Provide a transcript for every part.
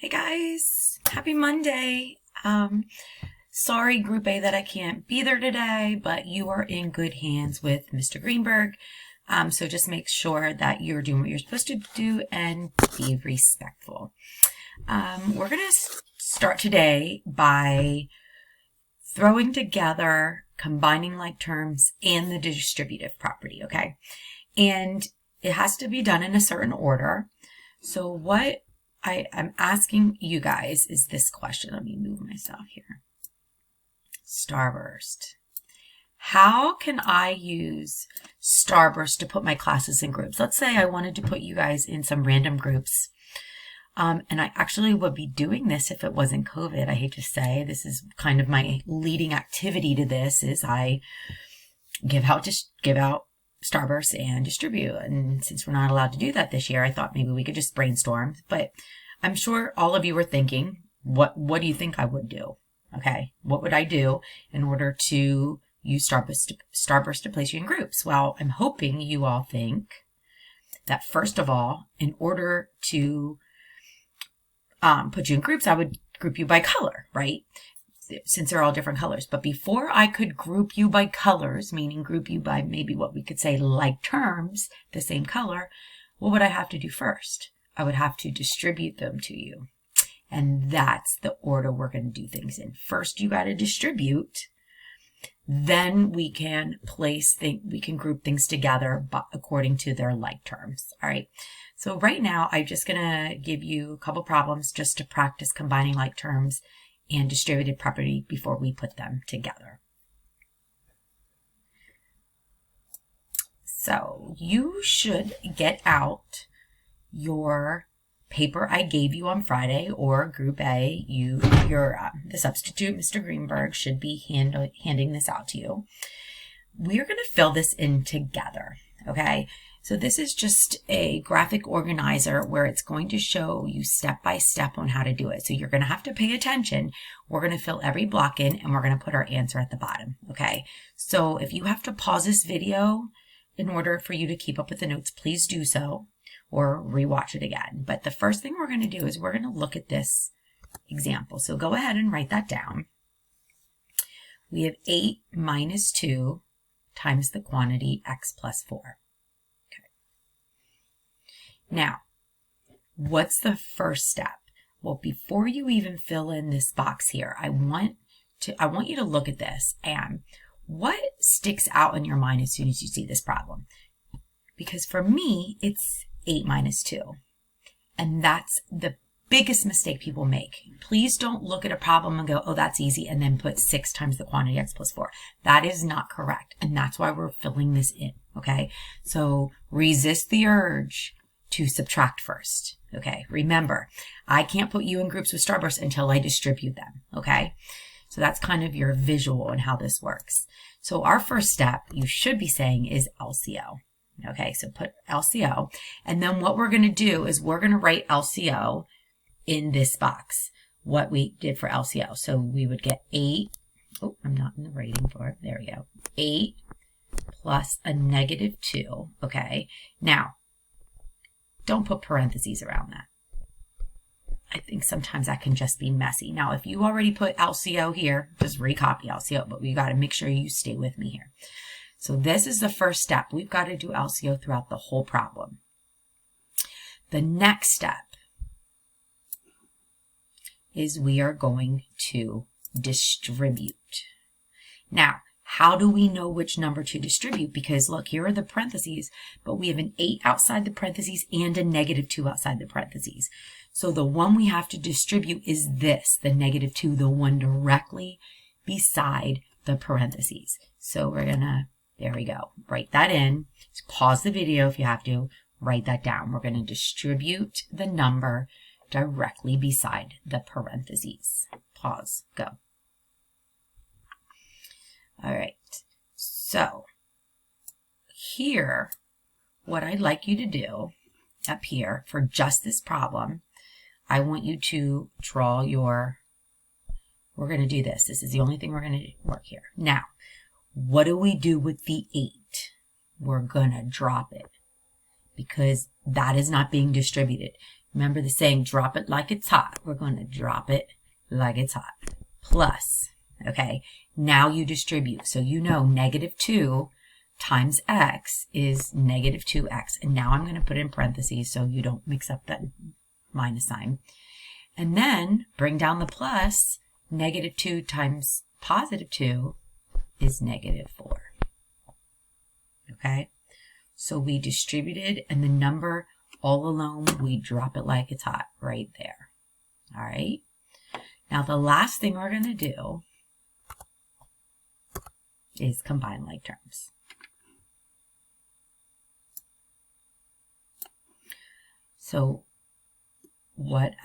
Hey guys, happy Monday. Sorry Group A that I can't be there today, but you are in good hands with Mr. Greenberg. So just make sure that you're doing what you're supposed to do and be respectful. We're going to start today by throwing together combining like terms and the distributive property, okay? And it has to be done in a certain order. So what I'm asking you guys is this question. Let me move myself here. Starburst. How can I use Starburst to put my classes in groups? Let's say I wanted to put you guys in some random groups. And I actually would be doing this if it wasn't COVID. I hate to say, this is kind of my leading activity to this is I give out Starburst and distribute. And since we're not allowed to do that this year, I thought maybe we could just brainstorm. But I'm sure all of you are thinking, what do you think I would do? Okay, what would I do in order to use Starburst to place you in groups? Well, I'm hoping you all think that first of all, in order to put you in groups, I would group you by color, right? Since they're all different colors. But before I could group you by colors, meaning group you by maybe what we could say like terms, the same color, what would I have to do first? I would have to distribute them to you. And that's the order we're going to do things in. First, you got to distribute. Then we can we can group things together according to their like terms. All right. So right now, I'm just going to give you a couple problems just to practice combining like terms and distributed property before we put them together. So you should get out your paper I gave you on Friday, or Group A. The substitute, Mr. Greenberg, should be handing this out to you. We're going to fill this in together, okay? So this is just a graphic organizer where it's going to show you step by step on how to do it. So you're going to have to pay attention. We're going to fill every block in and we're going to put our answer at the bottom, okay? So if you have to pause this video in order for you to keep up with the notes, please do so or rewatch it again. But the first thing we're going to do is we're going to look at this example. So go ahead and write that down. We have 8 minus 2 times the quantity x plus 4. Now, what's the first step? Well, before you even fill in this box here, I want you to look at this and what sticks out in your mind as soon as you see this problem? Because for me, it's 8 minus 2. And that's the biggest mistake people make. Please don't look at a problem and go, oh, that's easy, and then put 6 times the quantity x plus 4. That is not correct. And that's why we're filling this in, okay? So resist the urge to subtract first, okay? Remember, I can't put you in groups with Starburst until I distribute them, okay? So that's kind of your visual on how this works. So our first step, you should be saying, is LCO, okay? So put LCO, and then what we're going to do is we're going to write LCO in this box, what we did for LCO. So we would get 8, oh, I'm not in the writing for it, there we go, 8 plus a negative 2, okay? Now, don't put parentheses around that. I think sometimes that can just be messy. Now, if you already put LCO here, just recopy LCO, but we got to make sure you stay with me here. So this is the first step. We've got to do LCO throughout the whole problem. The next step is we are going to distribute. Now, how do we know which number to distribute? Because look, here are the parentheses, but we have an 8 outside the parentheses and a negative 2 outside the parentheses. So the one we have to distribute is this, the negative 2, the one directly beside the parentheses. So we're gonna, there we go, write that in. Just pause the video if you have to, write that down. We're gonna distribute the number directly beside the parentheses. Pause, go. All right, so here, what I'd like you to do up here for just this problem, I want you to draw we're going to do this. This is the only thing we're going to work here. Now, what do we do with the 8? We're going to drop it because that is not being distributed. Remember the saying, drop it like it's hot. We're going to drop it like it's hot. Plus, okay, now you distribute. So you know -2 times x is -2x. And now I'm going to put it in parentheses so you don't mix up that minus sign. And then bring down the plus. -2 times +2 is -4. Okay, so we distributed, and the number all alone, we drop it like it's hot right there. All right, now the last thing we're going to do is combine like terms. So what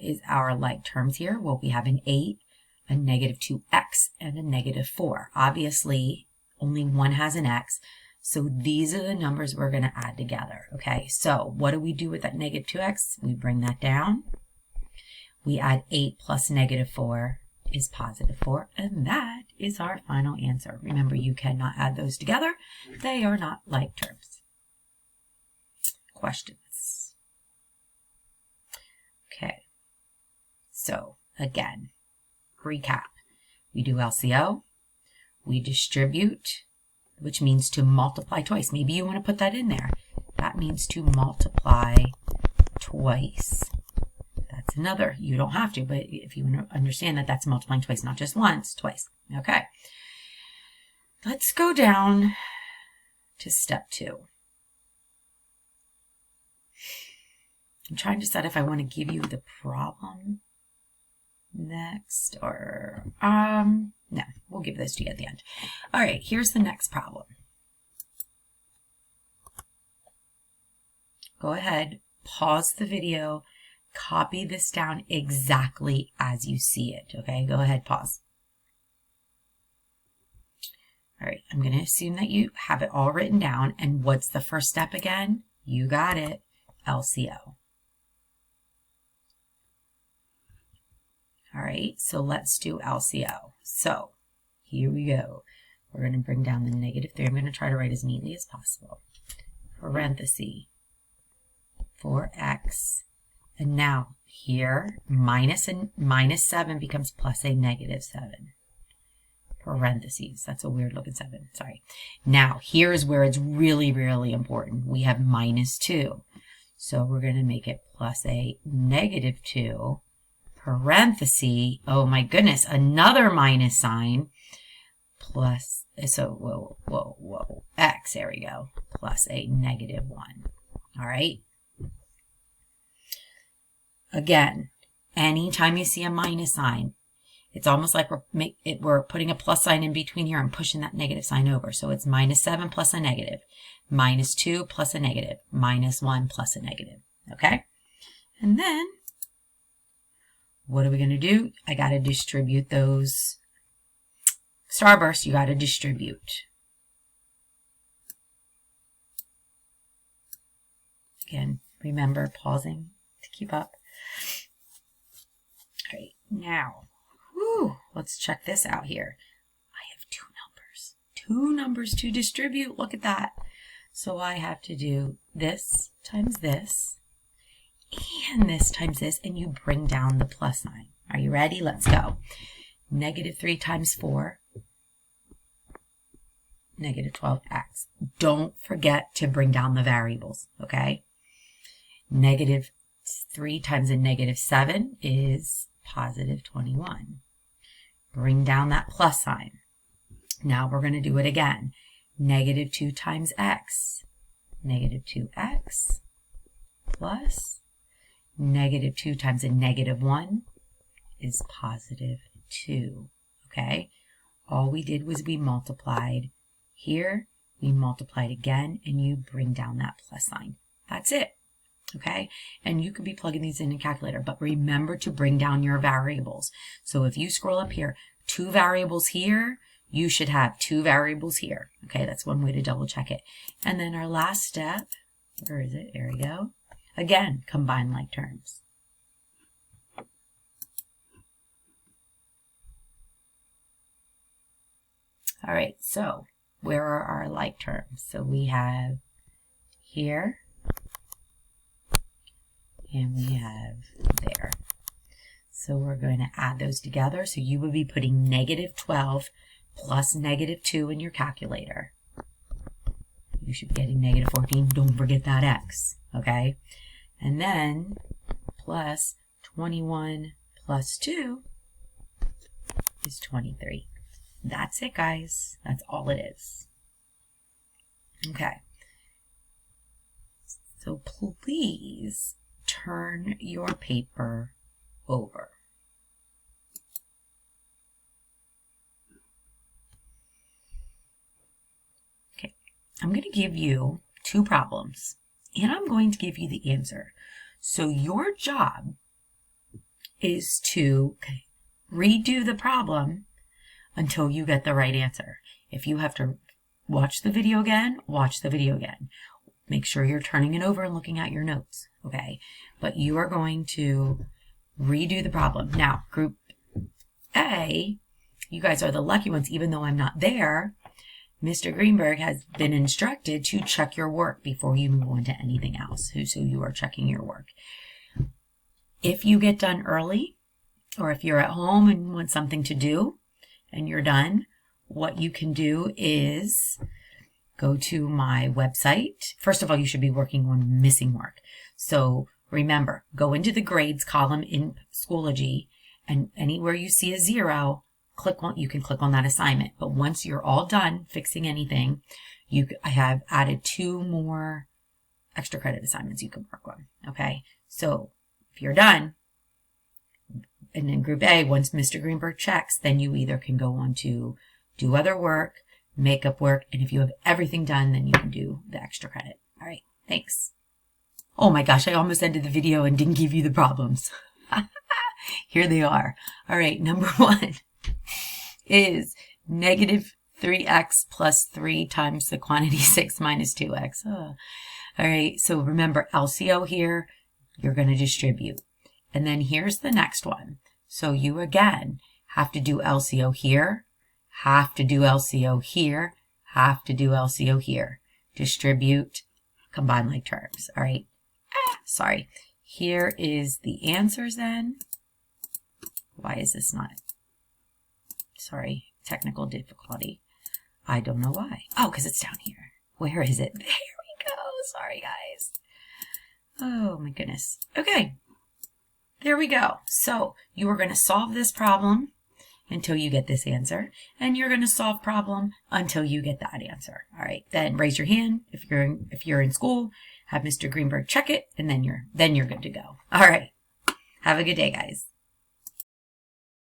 is our like terms here? Well, we have an 8, a -2x, and a -4. Obviously, only one has an x, so these are the numbers we're going to add together. Okay, so what do we do with that -2x? We bring that down. We add 8 plus -4 is +4, and that is our final answer. Remember, you cannot add those together. They are not like terms. Questions? Okay, so again, recap. We do LCO, we distribute, which means to multiply twice. Maybe you want to put that in there. That means to multiply twice. That's another, you don't have to, but if you want to understand that, that's multiplying twice, not just once, twice. Okay, let's go down to step 2. I'm trying to decide if I want to give you the problem next or, no, we'll give this to you at the end. All right, here's the next problem. Go ahead, pause the video, copy this down exactly as you see it, okay? Go ahead, pause. All right, I'm going to assume that you have it all written down, and what's the first step again? You got it, LCO. All right, so let's do LCO. So here we go. We're going to bring down the -3. I'm going to try to write as neatly as possible. Parenthesis, 4x. And now here, -7 becomes plus a -7. Parentheses. That's a weird looking 7. Sorry. Now here's where it's really, really important. We have -2. So we're going to make it plus a -2. Parenthesis, oh my goodness, another minus sign, plus, so whoa, x, there we go, plus a -1. All right. Again, anytime you see a minus sign, it's almost like we're putting a plus sign in between here and pushing that negative sign over. So it's -7 plus a negative, -2 plus a negative, -1 plus a negative. Okay? And then what are we going to do? I got to distribute those starbursts. You got to distribute. Again, remember pausing to keep up. All right, now, let's check this out here. I have two numbers to distribute. Look at that. So I have to do this times this, and this times this, and you bring down the plus sign. Are you ready? Let's go. -3 times 4, -12x. Don't forget to bring down the variables, okay? -3 times a -7 is +21. Bring down that plus sign. Now we're going to do it again. -2 times x, -2x, plus -2 times a -1 is +2, okay? All we did was we multiplied. Here, we multiplied again, and you bring down that plus sign. That's it, okay? And you could be plugging these in a calculator, but remember to bring down your variables. So if you scroll up here, 2 variables here, you should have 2 variables here, okay? That's one way to double check it. And then our last step, where is it? There we go. Again, combine like terms. All right, so where are our like terms? So we have here and we have there. So we're going to add those together. So you would be putting -12 plus -2 in your calculator. You should be getting -14. Don't forget that x, okay? And then plus 21 plus 2 is 23. That's it, guys. That's all it is. Okay. So please turn your paper over. Okay. I'm going to give you 2 problems, and I'm going to give you the answer. So your job is to redo the problem until you get the right answer. If you have to watch the video again, watch the video again. Make sure you're turning it over and looking at your notes, okay? But you are going to redo the problem. Now, group A, you guys are the lucky ones, even though I'm not there. Mr. Greenberg has been instructed to check your work before you move on to anything else. So you are checking your work. If you get done early, or if you're at home and want something to do and you're done, what you can do is go to my website. First of all, you should be working on missing work. So remember, go into the grades column in Schoology, and anywhere you see a 0, you can click on that assignment. But once you're all done fixing anything, I have added 2 more extra credit assignments you can work on. Okay, so if you're done, and in group A, once Mr. Greenberg checks, then you either can go on to do other work, makeup work, and if you have everything done, then you can do the extra credit. All right, thanks. Oh my gosh, I almost ended the video and didn't give you the problems. Here they are. All right, number 1 is -3x plus 3 times the quantity 6 minus 2x. Oh. All right, so remember LCO here, you're going to distribute. And then here's the next one. So you again have to do LCO here, have to do LCO here, have to do LCO here. Distribute, combine like terms. All right. Sorry. Here is the answers then. Why is this not? Sorry, technical difficulty. I don't know why. Oh, because it's down here. Where is it? There we go. Sorry, guys. Oh, my goodness. Okay. There we go. So you are going to solve this problem until you get this answer, and you're going to solve problem until you get that answer. All right. Then raise your hand if you're in school. Have Mr. Greenberg check it, and then you're good to go. All right. Have a good day, guys.